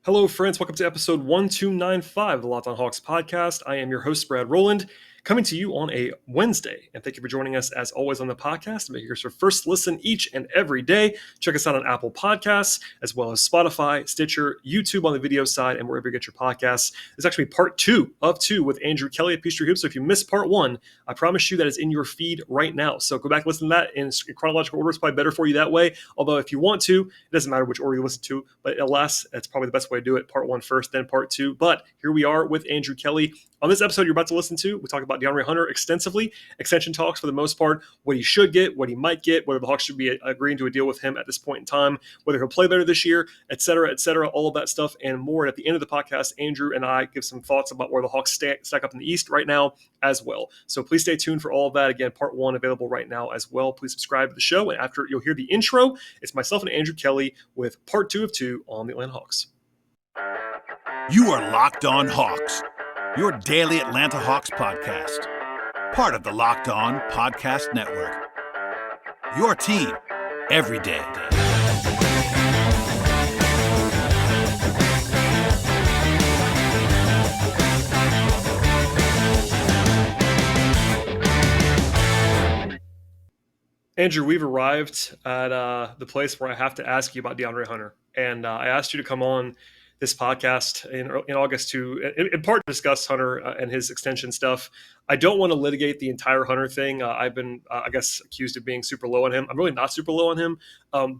Hello, friends. Welcome to episode 1295 of the Locked On Hawks podcast. I am your host, Brad Rowland, coming to you on a Wednesday. And thank you for joining us, as always, on the podcast. Make yours your first listen each and every day. Check us out on Apple Podcasts, as well as Spotify, Stitcher, YouTube on the video side, and wherever you get your podcasts. This is actually part two of two with Andrew Kelly at Peachtree Hoops. So if you missed part one, I promise you that is in your feed right now. So go back and listen to that in chronological order. It's probably better for you that way. Although if you want to, it doesn't matter which order you listen to, but alas, that's probably the best way to do it. Part one first, then part two. But here we are with Andrew Kelly. On this episode you're about to listen to, we talk about Deandre Hunter extensively, extension talks for the most part, what he should get, what he might get, whether the Hawks should be agreeing to a deal with him at this point in time, whether he'll play better this year, et cetera, all of that stuff and more. And at the end of the podcast, Andrew and I give some thoughts about where the Hawks stack up in the East right now as well. So please stay tuned for all of that. Again, part one available right now as well. Please subscribe to the show. And after you'll hear the intro, it's myself and Andrew Kelly with part two of two on the Atlanta Hawks. You are Locked On Hawks, your daily Atlanta Hawks podcast. Part of the Locked On Podcast Network. Your team every day. Andrew, we've arrived at the place where I have to ask you about Deandre Hunter. And I asked you to come on this podcast in August to, in part, discuss Hunter and his extension stuff. I don't want to litigate the entire Hunter thing. I've been, I guess, accused of being super low on him. I'm really not super low on him,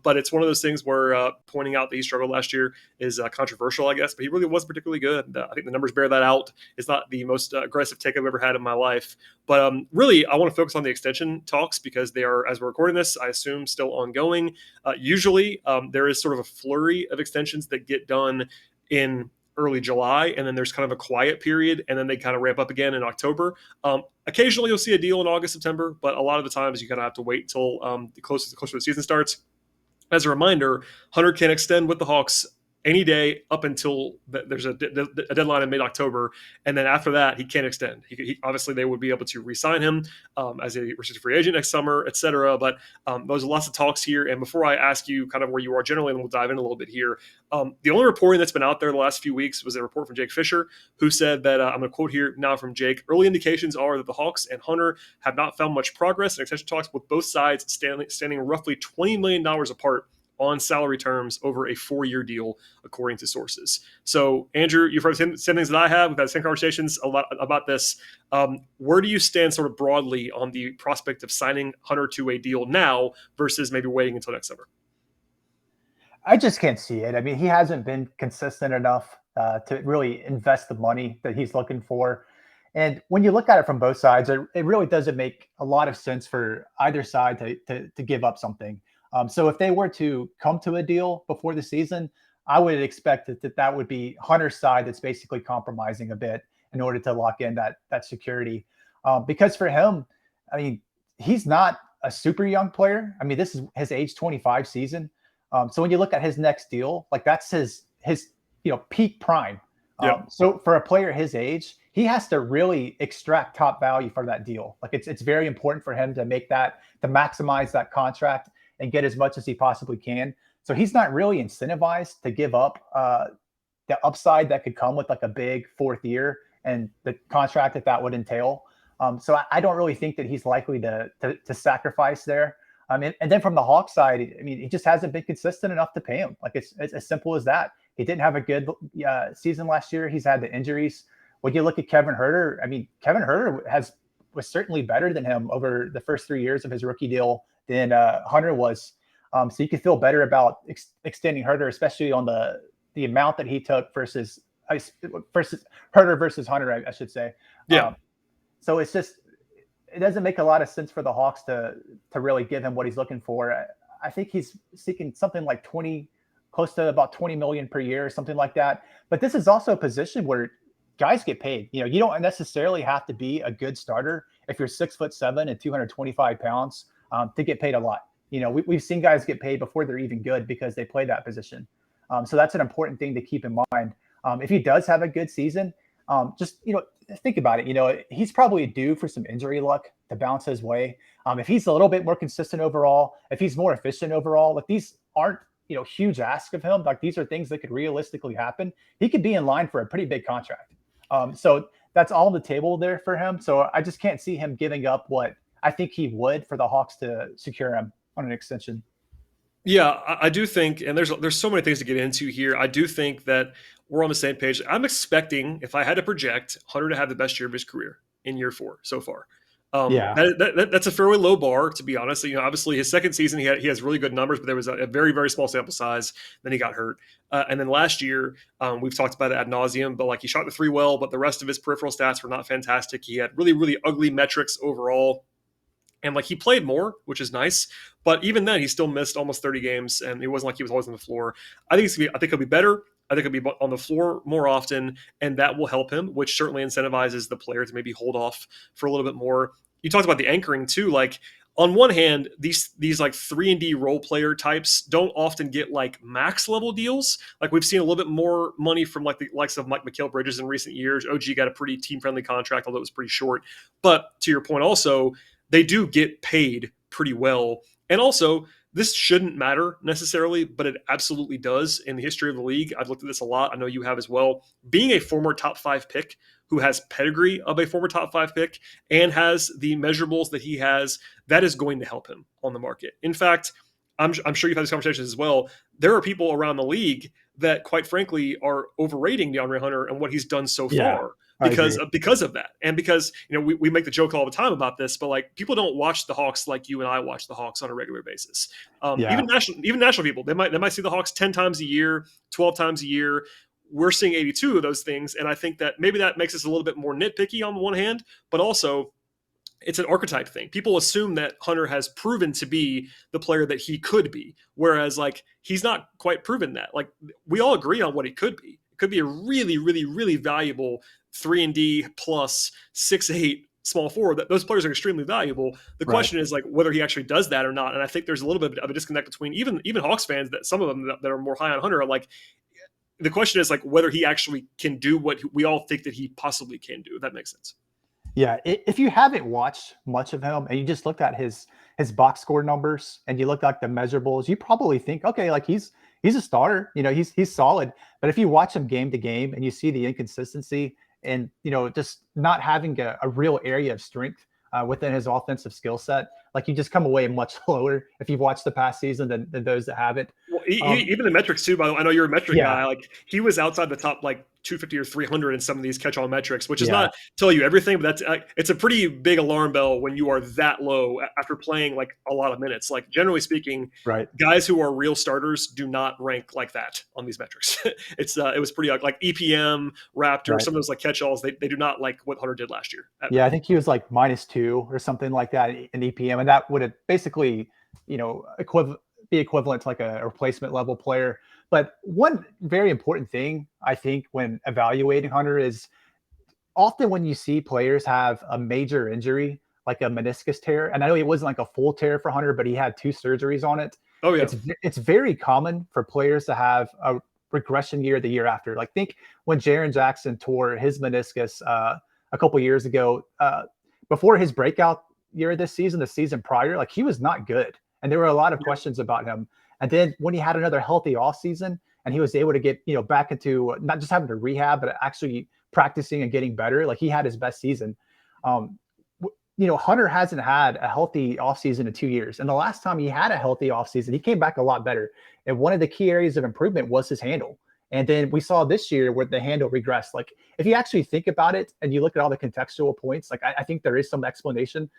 but it's one of those things where pointing out that he struggled last year is controversial, I guess, but he really wasn't particularly good. I think the numbers bear that out. It's not the most aggressive take I've ever had in my life. But really, I want to focus on the extension talks because they are, as we're recording this, I assume still ongoing. Usually, there is sort of a flurry of extensions that get done in early July, and then there's kind of a quiet period, and then they kind of ramp up again in October. Occasionally, you'll see a deal in August, September, but a lot of the times you kind of have to wait until closer to the season starts. As a reminder, Hunter can extend with the Hawks any day up until there's a deadline in mid-October, and then after that, he can't extend. He obviously, they would be able to re-sign him as a restricted free agent next summer, et cetera. But those are lots of talks here. And before I ask you kind of where you are generally, and we'll dive in a little bit here, the only reporting that's been out there the last few weeks was a report from Jake Fisher, who said that, I'm going to quote here now from Jake, early indications are that the Hawks and Hunter have not found much progress in extension talks, with both sides standing roughly $20 million apart on salary terms over a 4-year deal, according to sources. So, Andrew, you've heard the same things that I have. We've had the same conversations a lot about this. Where do you stand sort of broadly on the prospect of signing Hunter to a deal now versus maybe waiting until next summer? I just can't see it. I mean, he hasn't been consistent enough to really invest the money that he's looking for. And when you look at it from both sides, it really doesn't make a lot of sense for either side to give up something. So if they were to come to a deal before the season, I would expect that would be Hunter's side that's basically compromising a bit in order to lock in that security. Because for him, I mean, he's not a super young player. I mean, this is his age 25 season. So when you look at his next deal, like that's his peak prime. Yep. So for a player his age, he has to really extract top value for that deal. Like it's very important for him to maximize that contract and get as much as he possibly can. So he's not really incentivized to give up the upside that could come with like a big fourth year and the contract that would entail. So I don't really think that he's likely to sacrifice there. And then from the Hawks side, I mean, he just hasn't been consistent enough to pay him. Like it's as simple as that. He didn't have a good season last year. He's had the injuries. When you look at Kevin Huerter, I mean, Kevin Huerter was certainly better than him over the first 3 years of his rookie deal than Hunter was. So you can feel better about extending Huerter, especially on the amount that he took versus Huerter versus Hunter, I should say. Yeah. So it doesn't make a lot of sense for the Hawks to really give him what he's looking for. I think he's seeking something like close to about $20 million per year or something like that. But this is also a position where guys get paid. You don't necessarily have to be a good starter if you're 6'7" and 225 pounds to get paid a lot. We've seen guys get paid before they're even good because they play that position. So that's an important thing to keep in mind. If he does have a good season, just think about it. He's probably due for some injury luck to bounce his way. If he's a little bit more consistent overall, if he's more efficient overall, like these aren't huge ask of him. Like these are things that could realistically happen. He could be in line for a pretty big contract. So that's all on the table there for him. So I just can't see him giving up what I think he would for the Hawks to secure him on an extension. Yeah, I do think, and there's so many things to get into here. I do think that we're on the same page. I'm expecting, if I had to project, Hunter to have the best year of his career in year 4 so far. Yeah. That's a fairly low bar, to be honest. Obviously his second season he has really good numbers, but there was a very, very small sample size. Then he got hurt, and then last year we've talked about it ad nauseum. But like he shot the three well, but the rest of his peripheral stats were not fantastic. He had really, really ugly metrics overall. And like he played more, which is nice, but even then he still missed almost 30 games, and it wasn't like he was always on the floor. I think he'll be better. I think he'll be on the floor more often, and that will help him, which certainly incentivizes the player to maybe hold off for a little bit more. You talked about the anchoring too. Like on one hand, these like 3-and-D role player types don't often get like max level deals. Like we've seen a little bit more money from like the likes of Mike Mikal Bridges in recent years. OG got a pretty team friendly contract, although it was pretty short. But to your point, also they do get paid pretty well. And also, this shouldn't matter necessarily, but it absolutely does in the history of the league. I've looked at this a lot. I know you have as well. Being a former top 5 pick who has pedigree of a former top 5 pick and has the measurables that he has, that is going to help him on the market. In fact, I'm sure you've had these conversations as well. There are people around the league that, quite frankly, are overrating DeAndre Hunter and what he's done so far. Because of that, and because we make the joke all the time about this, but like people don't watch the Hawks like you and I watch the Hawks on a regular basis. Even national people, they might see the Hawks 10 times a year, 12 times a year. We're seeing 82 of those things, and I think that maybe that makes us a little bit more nitpicky on the one hand, but also it's an archetype thing. People assume that Hunter has proven to be the player that he could be, whereas like he's not quite proven that. Like we all agree on what he could be. It could be a really, really, really valuable 3-and-D plus 6'8" small forward. That those players are extremely valuable. The question is like whether he actually does that or not. And I think there's a little bit of a disconnect between even Hawks fans, that some of them that are more high on Hunter are like, the question is like whether he actually can do what we all think that he possibly can do. If that makes sense. Yeah, if you haven't watched much of him and you just looked at his box score numbers and you looked at the measurables, you probably think, okay, like he's a starter, he's solid. But if you watch him game to game and you see the inconsistency and just not having a real area of strength within his offensive skill set, like you just come away much lower if you've watched the past season than those that haven't. Well, even the metrics too. By the way, I know you're a metric guy. Like he was outside the top like 250 or 300 in some of these catch-all metrics, which is not tell you everything, but that's it's a pretty big alarm bell when you are that low after playing like a lot of minutes. Like generally speaking, guys who are real starters do not rank like that on these metrics. It was pretty like EPM, Raptor, some of those like catch-alls. They do not like what Hunter did last year. I think he was like -2 or something like that in EPM, and that would have basically be equivalent to like a replacement level player. But one very important thing I think when evaluating Hunter is often when you see players have a major injury, like a meniscus tear, and I know it wasn't like a full tear for Hunter, but he had 2 surgeries on it. Oh yeah. It's very common for players to have a regression year the year after. Like think when Jaren Jackson tore his meniscus a couple years ago, before his breakout year this season, the season prior, like he was not good. And there were a lot of questions about him. And then when he had another healthy offseason and he was able to get, back into not just having to rehab, but actually practicing and getting better, like he had his best season. Hunter hasn't had a healthy offseason in 2 years. And the last time he had a healthy offseason, he came back a lot better. And one of the key areas of improvement was his handle. And then we saw this year where the handle regressed. Like if you actually think about it and you look at all the contextual points, like I think there is some explanation.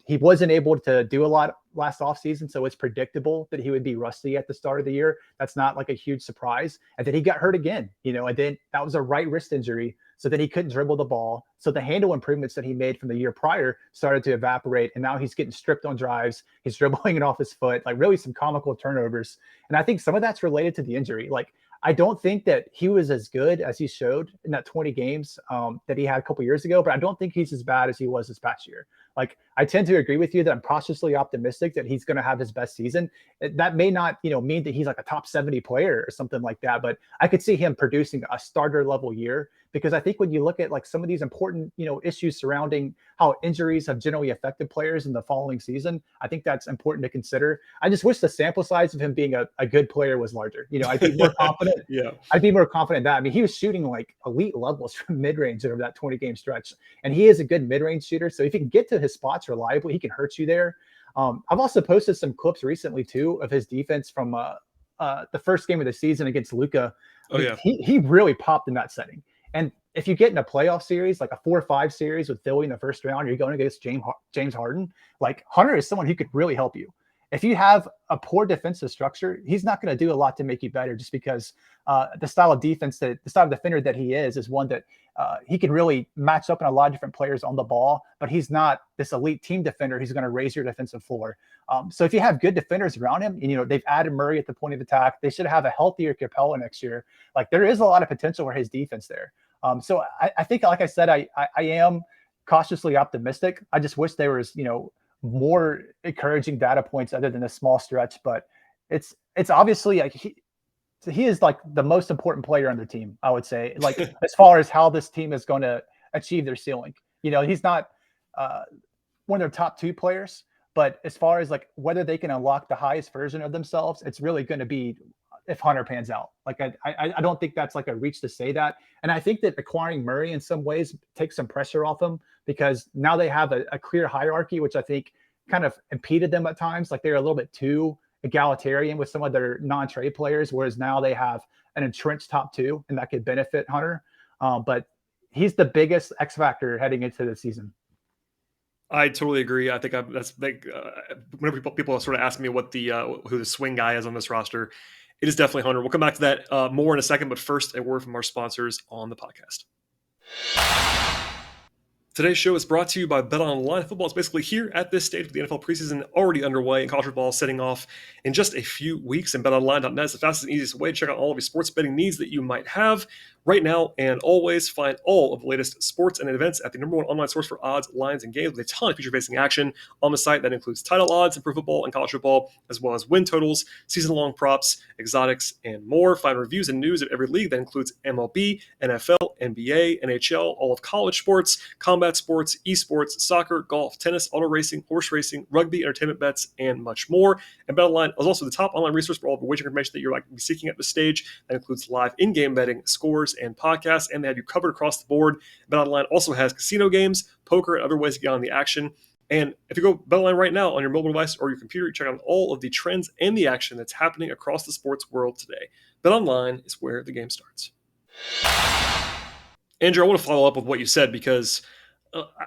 He wasn't able to do a lot last offseason, so it's predictable that he would be rusty at the start of the year. That's not like a huge surprise. And then he got hurt again, and then that was a right wrist injury. So then he couldn't dribble the ball. So the handle improvements that he made from the year prior started to evaporate. And now he's getting stripped on drives. He's dribbling it off his foot, like really some comical turnovers. And I think some of that's related to the injury. Like I don't think that he was as good as he showed in that 20 games that he had a couple years ago, but I don't think he's as bad as he was this past year. Like, I tend to agree with you that I'm cautiously optimistic that he's going to have his best season. That may not, mean that he's like a top 70 player or something like that, but I could see him producing a starter level year, because I think when you look at like some of these important, issues surrounding how injuries have generally affected players in the following season, I think that's important to consider. I just wish the sample size of him being a good player was larger. I'd be more confident. Yeah. I'd be more confident in that. I mean, he was shooting like elite levels from mid range over that 20 game stretch. And he is a good mid range shooter. So if he can get to his spots reliably, he can hurt you there. I've also posted some clips recently too of his defense from the first game of the season against Luka. Oh, yeah. He really popped in that setting. And if you get in a playoff series, like a 4-5 series with Philly in the first round, you're going against James Harden. Like, Hunter is someone who could really help you. If you have a poor defensive structure, he's not going to do a lot to make you better, just because the style of defense, the style of defender that he is one that he can really match up in a lot of different players on the ball, but he's not this elite team defender who's going to raise your defensive floor. So if you have good defenders around him, and they've added Murray at the point of attack, they should have a healthier Capella next year. Like, there is a lot of potential for his defense there. So I think, like I said, I am cautiously optimistic. I just wish there was, more encouraging data points other than a small stretch, but it's obviously like he is like the most important player on the team, I would say, like as far as how this team is going to achieve their ceiling. He's not one of their top 2 players, but as far as like whether they can unlock the highest version of themselves, it's really going to be if Hunter pans out. Like, I don't think that's like a reach to say that. And I think that acquiring Murray in some ways takes some pressure off them, because now they have a clear hierarchy, which I think kind of impeded them at times. Like, they're a little bit too egalitarian with some of their non-trade players, whereas now they have an entrenched top 2, and that could benefit Hunter. But he's the biggest X factor heading into the season. I totally agree. I think that's big. Whenever people sort of ask me what who the swing guy is on this roster, it is definitely Hunter. We'll come back to that more in a second, but first, a word from our sponsors on the podcast. Today's show is brought to you by BetOnline. Football is basically here at this stage with the NFL preseason already underway and college football setting off in just a few weeks. And BetOnline.net is the fastest and easiest way to check out all of your sports betting needs that you might have right now and always. Find all of the latest sports and events at the #1 online source for odds, lines, and games with a ton of future-facing action on the site that includes title odds in pro football and college football, as well as win totals, season-long props, exotics, and more. Find reviews and news of every league that includes MLB, NFL, NBA, NHL, all of college sports, combat sports, esports, soccer, golf, tennis, auto racing, horse racing, rugby, entertainment bets, and much more. And BetOnline is also the top online resource for all the wagering information that you're likely seeking at this stage. That includes live in-game betting, scores, and podcasts, and they have you covered across the board. BetOnline also has casino games, poker, and other ways to get on the action. And if you go BetOnline right now on your mobile device or your computer, you check out all of the trends and the action that's happening across the sports world today. BetOnline is where the game starts. Andrew, I want to follow up with what you said, because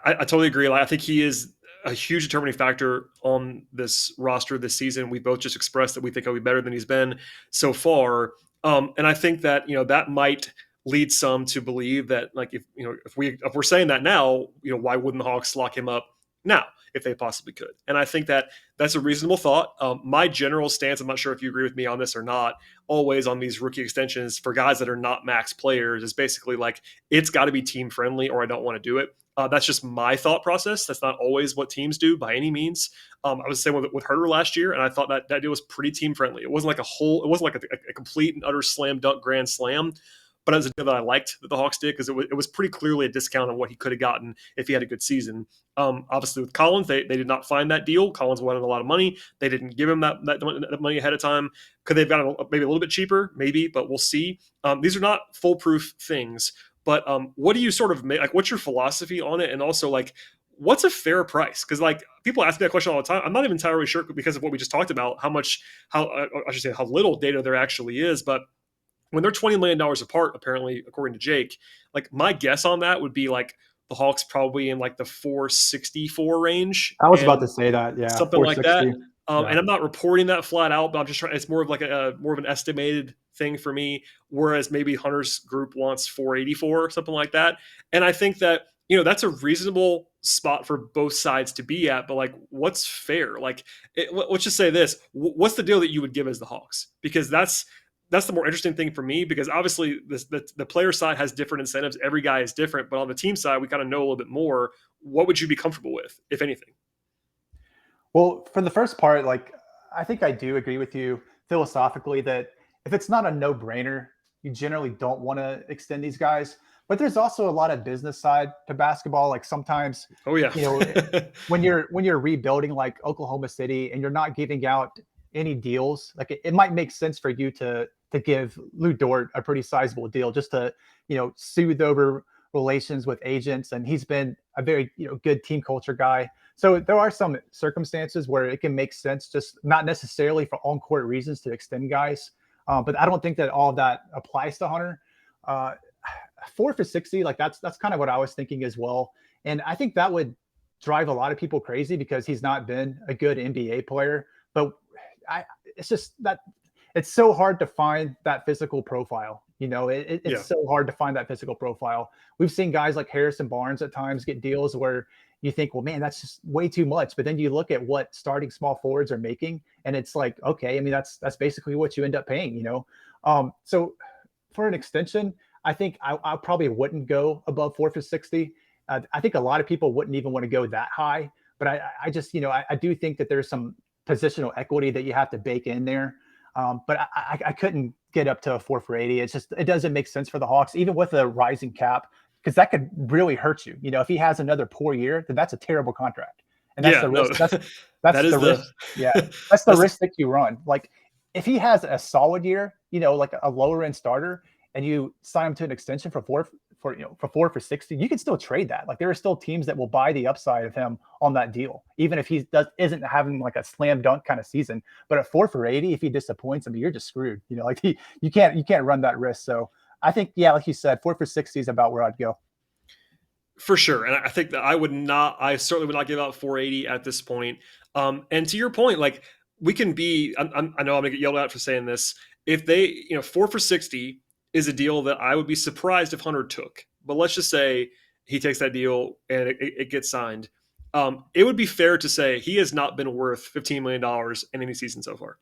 I totally agree. I think he is a huge determining factor on this roster this season. We both just expressed that we think he'll be better than he's been so far. And I think that, that might lead some to believe that, like, if we're saying that now, why wouldn't the Hawks lock him up now if they possibly could? And I think that that's a reasonable thought. My general stance, I'm not sure if you agree with me on this or not, always on these rookie extensions for guys that are not max players, is basically like, it's got to be team friendly or I don't want to do it. That's just my thought process. That's not always what teams do by any means. I was saying with Herter last year, and I thought that deal was pretty team friendly. It wasn't like a complete and utter slam dunk grand slam, but it was a deal that I liked that the Hawks did, because it was pretty clearly a discount on what he could have gotten if he had a good season. Obviously with Collins, they did not find that deal. Collins wanted a lot of money. They didn't give him that money ahead of time. Could they have gotten maybe a little bit cheaper? Maybe, but we'll see. These are not foolproof things. But what do you sort of make? Like, what's your philosophy on it? And also, like, what's a fair price? Because, like, people ask me that question all the time. I'm not even entirely sure, because of what we just talked about, how little data there actually is. But when they're $20 million apart, apparently, according to Jake, like, my guess on that would be like the Hawks probably in like the 464 range. I was about to say that, yeah, something like that. Yeah. And I'm not reporting that flat out, but I'm just trying. It's more of like more of an estimated thing for me. Whereas maybe Hunter's group wants 484 or something like that. And I think that, that's a reasonable spot for both sides to be at. But, like, what's fair? Like, let's just say this: what's the deal that you would give as the Hawks? Because that's that's the more interesting thing for me, because obviously the player side has different incentives. Every guy is different, but on the team side, we kind of know a little bit more. What would you be comfortable with, if anything? Well, for the first part, like I think I do agree with you philosophically that if it's not a no-brainer, you generally don't want to extend these guys. But there's also a lot of business side to basketball. Like sometimes, Oh yeah. you know, when you're rebuilding like Oklahoma City and you're not giving out any deals, like it might make sense for you to give Lou Dort a pretty sizable deal just to, soothe over relations with agents. And he's been a very, good team culture guy. So there are some circumstances where it can make sense, just not necessarily for on-court reasons to extend guys. But I don't think that all of that applies to Hunter. Uh, 4 for 60, like that's kind of what I was thinking as well. And I think that would drive a lot of people crazy because he's not been a good NBA player. But it's just that it's so hard to find that physical profile. It's so hard to find that physical profile. We've seen guys like Harrison Barnes at times get deals where you think, well, man, that's just way too much. But then you look at what starting small forwards are making, and it's like, okay, I mean, that's basically what you end up paying, So for an extension, I think I probably wouldn't go above 4 for 60. I think a lot of people wouldn't even want to go that high. But I just, I do think that there's some positional equity that you have to bake in there. But I couldn't get up to a 4 for 80. It doesn't make sense for the Hawks, even with a rising cap, because that could really hurt you. If he has another poor year, then that's a terrible contract. And that's the risk. No, That's the risk. Yeah. That's the risk that you run. Like if he has a solid year, like a lower end starter, and you sign him to an extension for 4 for 60, you can still trade that. Like there are still teams that will buy the upside of him on that deal, even if he isn't having like a slam dunk kind of season. But at 4 for 80, if he disappoints, I mean, you're just screwed. Like you can't run that risk. So I think, yeah, like you said, 4 for 60 is about where I'd go. For sure. And I think that I certainly would not give out 480 at this point. And to your point, like we can I know I'm going to get yelled at for saying this. If they, 4 for 60 is a deal that I would be surprised if Hunter took. But let's just say he takes that deal and it gets signed. It would be fair to say he has not been worth $15 million in any season so far.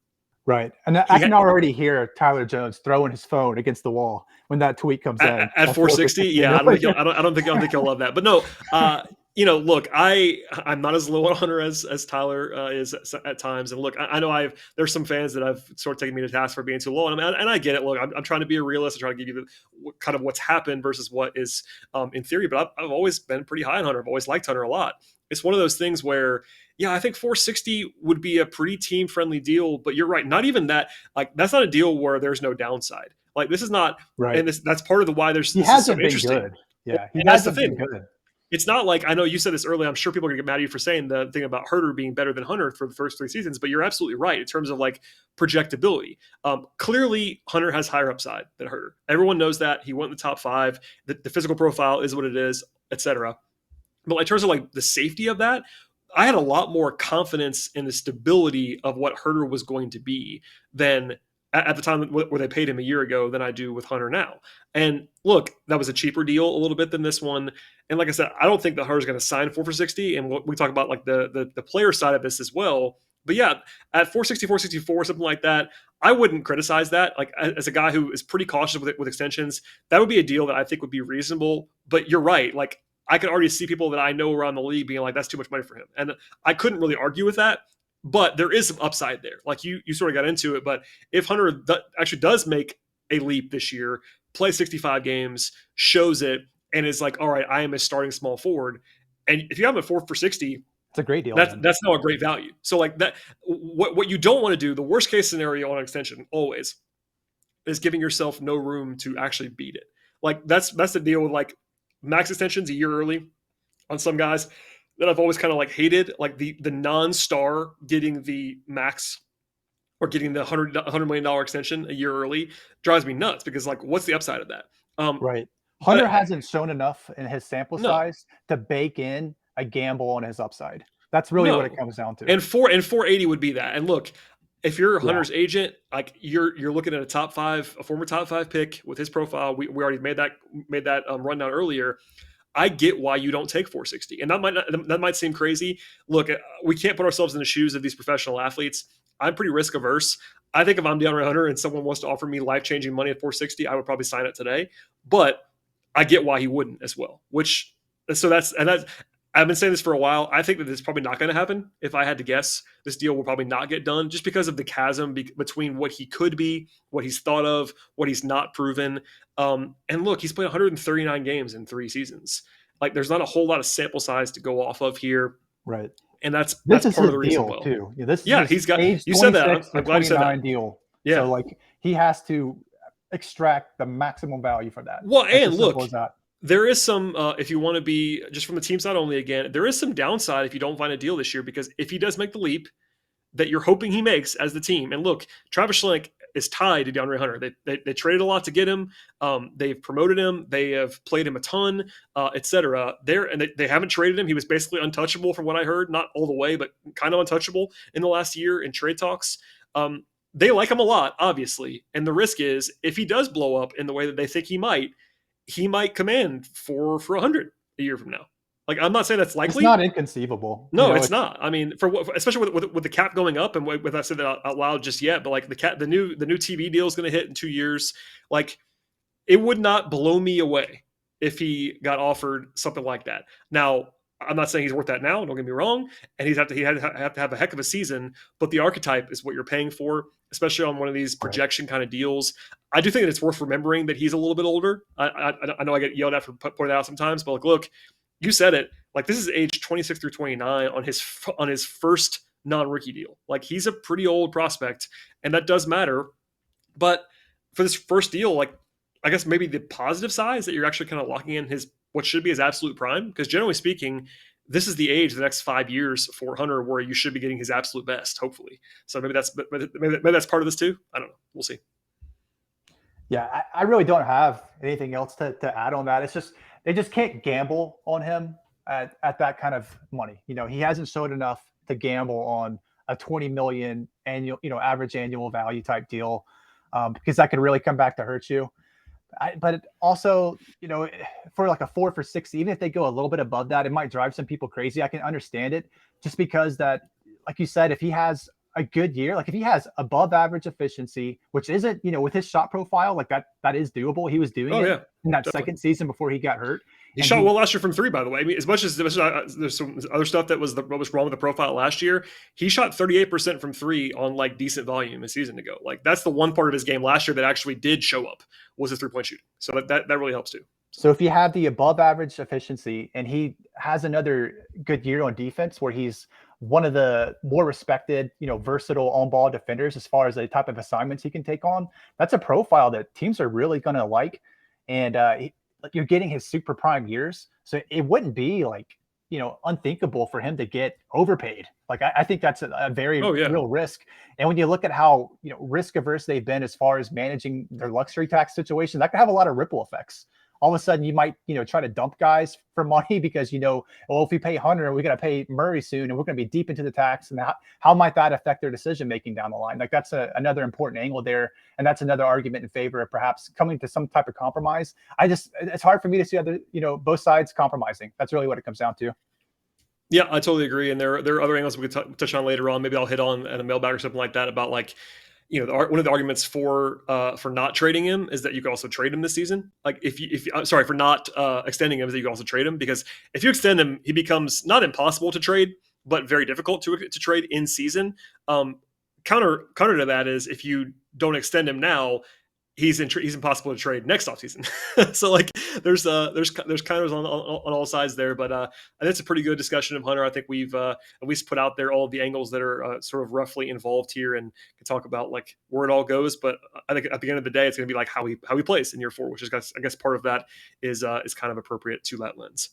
Right. And I can already hear Tyler Jones throwing his phone against the wall when that tweet comes in. At 460? Yeah, I don't think he'll love that. But no, look, I'm not as low on Hunter as Tyler is at times. And look, I know there's some fans that have sort of taken me to task for being too low. And I get it. Look, I'm trying to be a realist and trying to give you kind of what's happened versus what is in theory. But I've always been pretty high on Hunter. I've always liked Hunter a lot. It's one of those things where, yeah, I think 460 would be a pretty team-friendly deal, but you're right. Not even that. Like, that's not a deal where there's no downside. Like, this is not right. And that's part of the why he hasn't been good. Yeah, that's the thing. Good. It's not like, I know you said this earlier. I'm sure people are going to get mad at you for saying the thing about Herter being better than Hunter for the first 3 seasons, but you're absolutely right in terms of like projectability. Clearly, Hunter has higher upside than Herter. Everyone knows that. He went in the top 5. The physical profile is what it is, etc. But in terms of like the safety of that, I had a lot more confidence in the stability of what Herter was going to be than at the time where they paid him a year ago than I do with Hunter now. And look, that was a cheaper deal a little bit than this one. And like I said, I don't think that Hunter's going to sign 4 for 60. And we talk about like the player side of this as well. But yeah, at 460, 464, something like that, I wouldn't criticize that. Like as a guy who is pretty cautious with extensions, that would be a deal that I think would be reasonable. But you're right. Like I could already see people that I know around the league being like, that's too much money for him. And I couldn't really argue with that, but there is some upside there. Like you sort of got into it, but if Hunter actually does make a leap this year, play 65 games, shows it, and is like, all right, I am a starting small forward. And if you have him at 4 for 60, it's a great deal. That's now a great value. So like that, what you don't want to do, the worst case scenario on an extension always is giving yourself no room to actually beat it. Like that's the deal with like max extensions a year early on some guys that I've always kind of like hated, like the non-star getting the max or getting the $100 million extension a year early drives me nuts because like, what's the upside of that? Right. Hunter hasn't shown enough in his sample size to bake in a gamble on his upside. That's really what it comes down to. And 480 would be that. And look, if you're Hunter's agent, like you're looking at a former top 5 pick with his profile. We already made that rundown earlier. I get why you don't take 460, and that might seem crazy. Look, we can't put ourselves in the shoes of these professional athletes. I'm pretty risk averse. I think if I'm DeAndre Hunter and someone wants to offer me life-changing money at 460, I would probably sign it today. But I get why he wouldn't as well. That's I've been saying this for a while. I think that this is probably not going to happen. If I had to guess, this deal will probably not get done just because of the chasm between what he could be, what he's thought of, what he's not proven. And look, he's played 139 games in 3 seasons. Like, there's not a whole lot of sample size to go off of here. Right. And that's This is part of his the reason. deal too. Yeah, this is Yeah, his he's got. age You said that. 26 to I'm glad you said that. 29 deal. Yeah. So like he has to extract the maximum value for that. Well, It's and as simple look, as that. there is some, if you want to be just from the team side only again, there is some downside if you don't find a deal this year, because if he does make the leap that you're hoping he makes as the team, and look, Travis Schlenk is tied to DeAndre Hunter. They traded a lot to get him. They've promoted him. They have played him a ton, etc. They haven't traded him. He was basically untouchable from what I heard, not all the way, but kind of untouchable in the last year in trade talks. They like him a lot, obviously, and the risk is if he does blow up in the way that they think he might command for 100 a year from now. Like, I'm not saying that's likely. It's not inconceivable. No, it's not. I mean, especially with the cap going up, and with I said that out loud just yet, but like the new TV deal is going to hit in 2 years. Like, it would not blow me away if he got offered something like that. Now, I'm not saying he's worth that now. Don't get me wrong, and he have to have a heck of a season. But the archetype is what you're paying for, especially on one of these projection kind of deals. I do think that it's worth remembering that he's a little bit older. I know I get yelled at for pointing that out sometimes, but like, look, you said it. Like, this is age 26 through 29 on his first non-rookie deal. Like, he's a pretty old prospect, and that does matter. But for this first deal, like, I guess maybe the positive side is that you're actually kind of locking in what should be his absolute prime, because generally speaking, this is the age of the next 5 years for Hunter where you should be getting his absolute best, hopefully. So maybe that's part of this too. I don't know. We'll see. Yeah, I really don't have anything else to add on that. It's just they just can't gamble on him at that kind of money. You know, he hasn't showed enough to gamble on a 20 million annual, average annual value type deal, because that could really come back to hurt you. But also, for like a 4 for 60, even if they go a little bit above that, it might drive some people crazy. I can understand it, just because that, like you said, if he has a good year, like if he has above average efficiency, which isn't, with his shot profile, like that is doable. He was doing it in that definitely. Second season before he got hurt. He shot well last year from 3, by the way. I mean, as much as there's some other stuff that was what was wrong with the profile last year, he shot 38% from 3 on like decent volume a season ago. Like, that's the one part of his game last year that actually did show up, was his 3-point shooting. So that really helps too. So if you have the above average efficiency and he has another good year on defense where he's one of the more respected, versatile on-ball defenders as far as the type of assignments he can take on, that's a profile that teams are really going to like. And you're getting his super prime years. So it wouldn't be like, unthinkable for him to get overpaid. Like, I think that's a very real risk. And when you look at how, risk averse they've been as far as managing their luxury tax situation, that could have a lot of ripple effects. All of a sudden you might, try to dump guys for money because, if we pay Hunter, we're going to pay Murray soon and we're going to be deep into the tax. And how might that affect their decision-making down the line? Like, that's another important angle there. And that's another argument in favor of perhaps coming to some type of compromise. It's hard for me to see both sides compromising. That's really what it comes down to. Yeah, I totally agree. And there are other angles we could touch on later on. Maybe I'll hit on at a mailbag or something like that about, like, one of the arguments for not trading him is that you could also trade him this season. Like, for not extending him, is that you can also trade him, because if you extend him, he becomes not impossible to trade, but very difficult to trade in season. Counter to that is, if you don't extend him now, he's impossible to trade next offseason. So like there's counters on all sides there, but I think it's a pretty good discussion of Hunter. I think we've at least put out there all of the angles that are sort of roughly involved here, and can talk about like where it all goes. But I think at the end of the day, it's going to be like how he plays in year 4, which is, I guess part of that is kind of appropriate to that lens.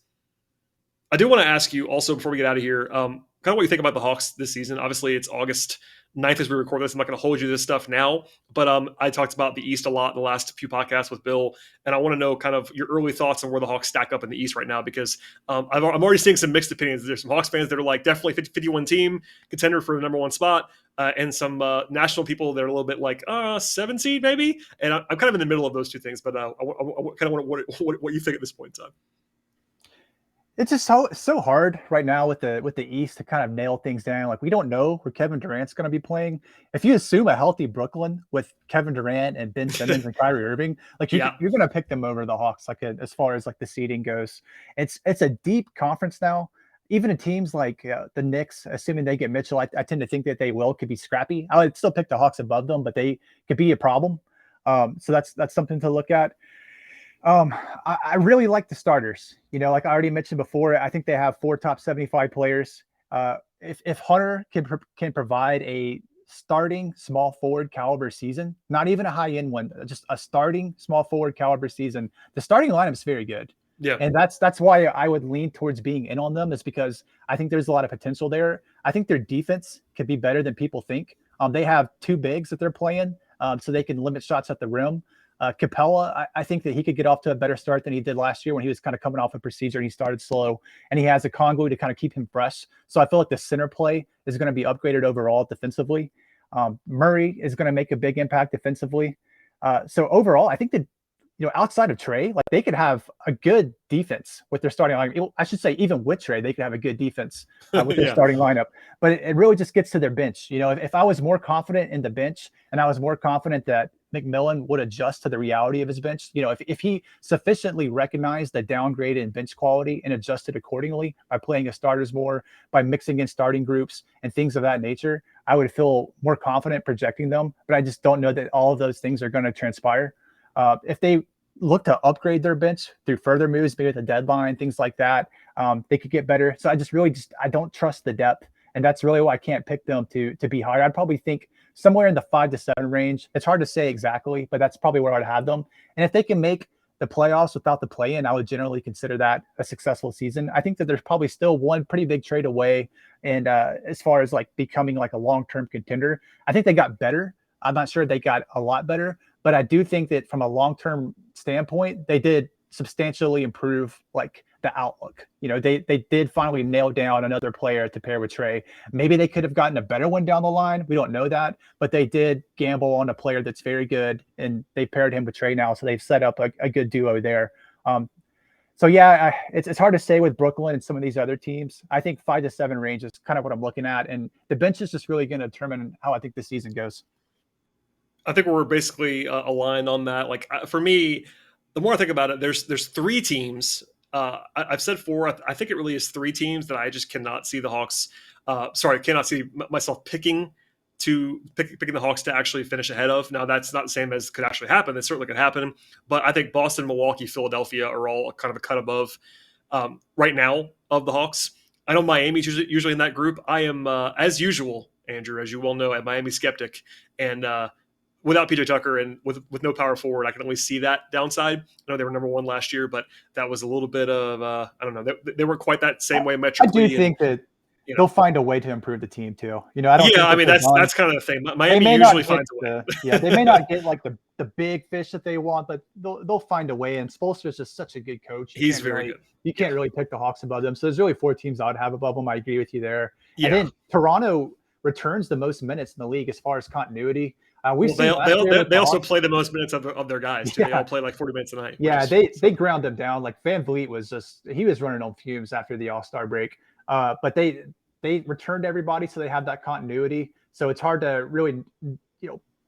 I do want to ask you also, before we get out of here, kind of what you think about the Hawks this season. Obviously, it's August 9th as we record this. I'm not going to hold you to this stuff now, but I talked about the East a lot in the last few podcasts with Bill, and I want to know kind of your early thoughts on where the Hawks stack up in the East right now, because I'm already seeing some mixed opinions. There's some Hawks fans that are like definitely 51 team contender for the number 1 spot, and some national people that are a little bit like 7 seed maybe, and I'm kind of in the middle of those two things, but I kind of want what you think at this point in time. It's just so hard right now with the East to kind of nail things down. Like we don't know where Kevin Durant's going to be playing. If you assume a healthy Brooklyn with Kevin Durant and Ben Simmons and Kyrie Irving, like Yeah. you're going to pick them over the Hawks. Like as far as like the seeding goes, it's a deep conference now. Even in teams like the Knicks, assuming they get Mitchell, I tend to think that they could be scrappy. I would still pick the Hawks above them, but they could be a problem. So that's something to look at. Um, I really like the starters. Like I already mentioned before, I think they have 4 top 75 players. If Hunter can provide a starting small forward caliber season, not even a high end one, just a starting small forward caliber season, the starting lineup is very good. Yeah. And that's why I would lean towards being in on them, is because I think there's a lot of potential there. I think their defense could be better than people think. They have 2 bigs that they're playing, so they can limit shots at the rim. Capella, I think that he could get off to a better start than he did last year when he was kind of coming off a procedure and he started slow, and he has a Congo to kind of keep him fresh. So I feel like the center play is going to be upgraded overall defensively. Murray is going to make a big impact defensively. So overall, I think that, outside of Trey, like they could have a good defense with their starting lineup. I should say, even with Trey, they could have a good defense with their starting lineup. But it really just gets to their bench. If I was more confident in the bench and I was more confident that McMillan would adjust to the reality of his bench, if he sufficiently recognized the downgrade in bench quality and adjusted accordingly by playing his starters more, by mixing in starting groups and things of that nature, I would feel more confident projecting them. But I just don't know that all of those things are going to transpire. If they look to upgrade their bench through further moves, maybe at the deadline, things like that, they could get better. So I don't trust the depth, and that's really why I can't pick them to be higher. I'd probably think somewhere in the 5 to 7 range. It's hard to say exactly, but that's probably where I'd have them. And if they can make the playoffs without the play-in, I would generally consider that a successful season. I think that there's probably still one pretty big trade away, and as far as like becoming like a long-term contender, I think they got better. I'm not sure they got a lot better, but I do think that from a long-term standpoint, they did substantially improve like the outlook. They did finally nail down another player to pair with Trey. Maybe they could have gotten a better one down the line. We don't know that, but they did gamble on a player that's very good, and they paired him with Trey now. So they've set up a good duo there. So yeah, it's hard to say with Brooklyn and some of these other teams. I think 5 to 7 range is kind of what I'm looking at, and the bench is just really going to determine how I think the season goes. I think we're basically aligned on that. Like for me, the more I think about it, there's 3 teams. I've said 4. I think it really is 3 teams that I just cannot see the Hawks. Cannot see myself picking the Hawks to actually finish ahead of. Now that's not the same as could actually happen. It certainly could happen, but I think Boston, Milwaukee, Philadelphia are all kind of a cut above right now of the Hawks. I know Miami's usually in that group. I am, as usual, Andrew, as you well know, a Miami skeptic, and without PJ Tucker and with no power forward, I can only see that downside. I know they were number 1 last year, but that was a little bit of I don't know. They weren't quite that same way metrically. I do think that they'll find a way to improve the team too. I don't. Yeah, I mean that's kind of the thing. Miami usually finds a way. They may not get like the big fish that they want, but they'll find a way. And Spoelstra's just such a good coach. He's very good. You can't really pick the Hawks above them. So there's really 4 teams I would have above them. I agree with you there. Yeah. And then Toronto returns the most minutes in the league as far as continuity. They also play the most minutes of their guys too. Yeah. They all play like 40 minutes a night. Yeah, they ground them down. Like Van Vliet was running on fumes after the All-Star break. But they returned everybody, so they have that continuity. So it's hard to really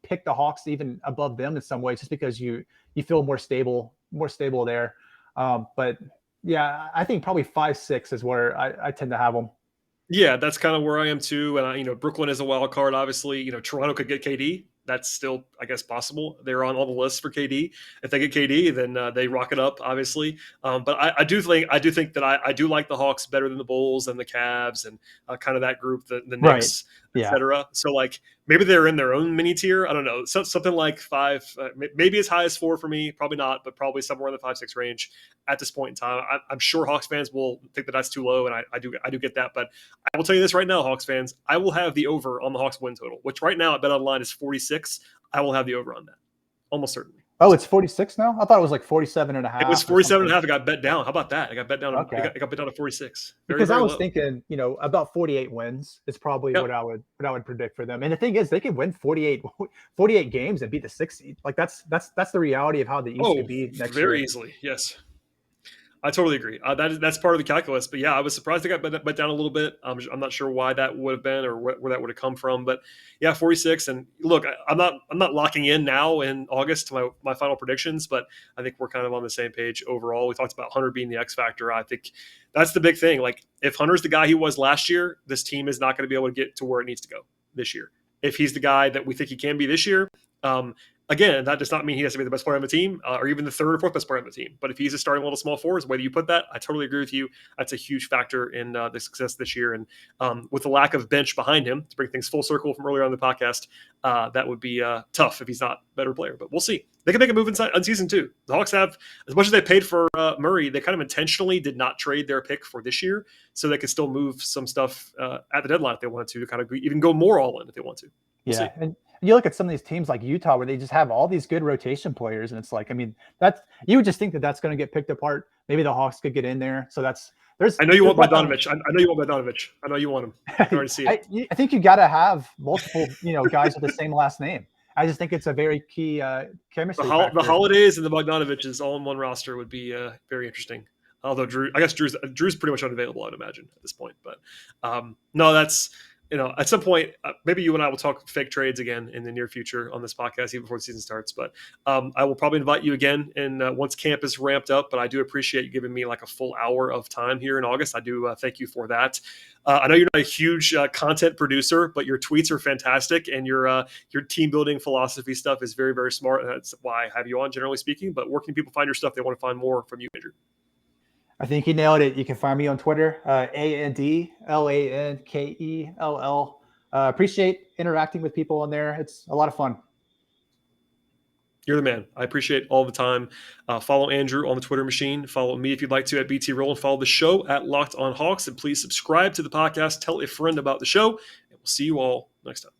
pick the Hawks even above them in some ways, just because you feel more stable there. But yeah, I think probably 5-6 is where I tend to have them. Yeah, that's kind of where I am too. And Brooklyn is a wild card. Obviously, Toronto could get KD. That's still, I guess, possible. They're on all the lists for KD. If they get KD, then they rock it up, obviously. But I do think that I do like the Hawks better than the Bulls and the Cavs and kind of that group, the Knicks, right. et cetera. So like maybe they're in their own mini tier. I don't know. Something like 5, maybe as high as 4 for me. Probably not, but probably somewhere in the 5-6 range at this point in time. I'm sure Hawks fans will think that that's too low, and I do get that. But I will tell you this right now, Hawks fans, I will have the over on the Hawks win total, which right now at BetOnline is 46. I will have the over on that, almost certainly. Oh, it's 46 now? I thought it was like 47.5. It was 47.5. It got bet down. How about that? I got bet down. Okay. It got bet down to 46. Because I was thinking, about 48 wins is probably what I would predict for them. And the thing is, they could win 48 games and beat the 6th seed. Like that's the reality of how the East could be next year. Very easily, yes. I totally agree. That's part of the calculus. But yeah, I was surprised they got bet down a little bit. I'm not sure why that would have been or where that would have come from. But yeah, 46. And look, I'm not locking in now in August to my final predictions, but I think we're kind of on the same page overall. We talked about Hunter being the X factor. I think that's the big thing. Like if Hunter's the guy he was last year, this team is not going to be able to get to where it needs to go this year. If he's the guy that we think he can be this year, again, that does not mean he has to be the best player on the team or even the third or fourth best player on the team. But if he's a starting little small forward, whether you put that, I totally agree with you. That's a huge factor in the success this year. And with the lack of bench behind him, to bring things full circle from earlier on the podcast, that would be tough if he's not a better player. But we'll see. They can make a move in season 2. The Hawks have, as much as they paid for Murray, they kind of intentionally did not trade their pick for this year so they could still move some stuff at the deadline if they wanted to kind of even go more all in if they want to. We'll see. And you look at some of these teams like Utah where they just have all these good rotation players, and it's like, I mean, you would just think that that's going to get picked apart. Maybe the Hawks could get in there. So I know you want Bogdanovich. I know you want Bogdanovich. I know you want him. I can already see it. I think you got to have multiple, guys with the same last name. I just think it's a very key chemistry. The Holidays and the Bogdanoviches all in one roster would be very interesting. Although Drew's pretty much unavailable, I'd imagine at this point. But no, that's. At some point, maybe you and I will talk fake trades again in the near future on this podcast, even before the season starts. But I will probably invite you again once camp is ramped up. But I do appreciate you giving me like a full hour of time here in August. I do thank you for that. I know you're not a huge content producer, but your tweets are fantastic, and your team building philosophy stuff is very, very smart. And that's why I have you on, generally speaking. But where can people find your stuff? They want to find more from you, Andrew. I think you nailed it. You can find me on Twitter, AndLankell. Appreciate interacting with people on there. It's a lot of fun. You're the man. I appreciate all the time. Follow Andrew on the Twitter machine. Follow me if you'd like to at BT Rowland. Follow the show at Locked On Hawks. And please subscribe to the podcast. Tell a friend about the show. And we'll see you all next time.